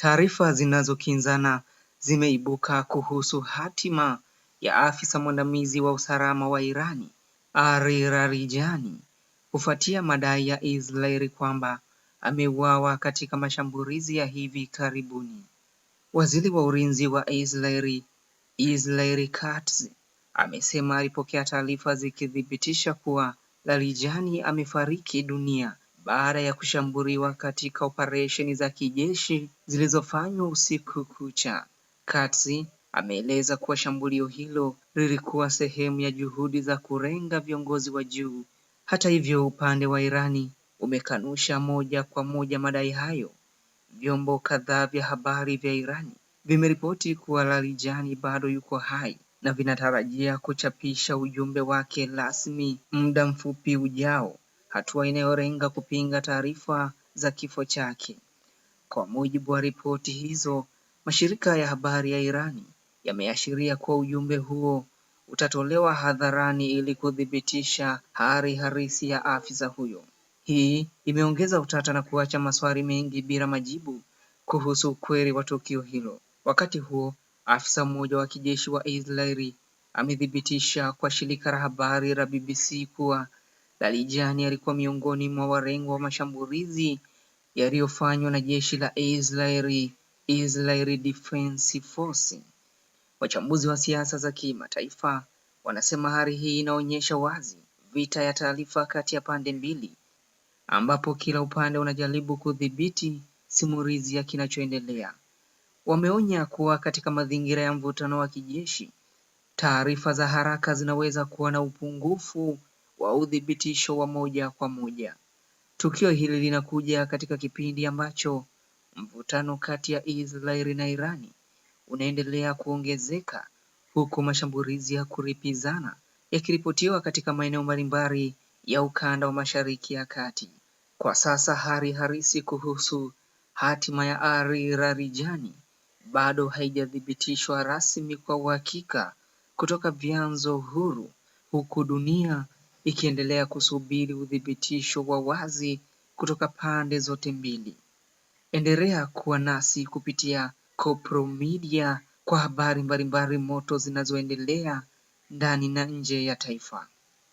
Taarifa zinazokinzana zimeibuka kuhusu hatima ya afisa mwandamizi wa usalama wa Irani, Ali Larijani, kufuatia madai ya Israeli kwamba ameuawa katika mashambulizi ya hivi karibuni. Waziri wa Ulinzi wa Israeli, Israel Katz, amesema alipokea taarifa zikithibitisha kuwa Larijani amefariki dunia baada ya kushambuliwa katika operesheni za kijeshi zilizofanywa usiku kucha. Katz ameeleza kuwa shambulio hilo lilikuwa sehemu ya juhudi za kulenga viongozi wa juu. Hata hivyo, upande wa Irani umekanusha moja kwa moja madai hayo. Vyombo kadhaa vya habari vya Irani vimeripoti kuwa Larijani bado yuko hai na vinatarajia kuchapisha ujumbe wake rasmi muda mfupi ujao, hatua inayolenga kupinga taarifa za kifo chake. Kwa mujibu wa ripoti hizo, mashirika ya habari ya Irani yameashiria kuwa ujumbe huo utatolewa hadharani ili kuthibitisha hali halisi ya afisa huyo. Hii imeongeza utata na kuacha maswali mengi bila majibu kuhusu ukweli wa tukio hilo. Wakati huo, afisa mmoja wa kijeshi wa Israeli amethibitisha kwa shirika la habari la BBC kuwa Larijani alikuwa miongoni mwa walengwa wa mashambulizi yaliyofanywa na jeshi la Israeli, Israel Defense Force. Wachambuzi wa siasa za kimataifa wanasema hali hii inaonyesha wazi vita ya taarifa kati ya pande mbili, ambapo kila upande unajaribu kudhibiti simulizi ya kinachoendelea. Wameonya kuwa katika mazingira ya mvutano wa kijeshi, taarifa za haraka zinaweza kuwa na upungufu wa uthibitisho wa moja kwa moja. Tukio hili linakuja katika kipindi ambacho mvutano kati ya Israeli na Irani unaendelea kuongezeka, huku mashambulizi ya kulipizana yakiripotiwa katika maeneo mbalimbali ya ukanda wa Mashariki ya Kati. Kwa sasa hali halisi kuhusu hatima ya Ali Larijani bado haijathibitishwa rasmi kwa uhakika kutoka vyanzo huru, huku dunia ikiendelea kusubiri uthibitisho wa wazi kutoka pande zote mbili. Endelea kuwa nasi kupitia Kopro Media kwa habari mbalimbali moto zinazoendelea ndani na nje ya taifa.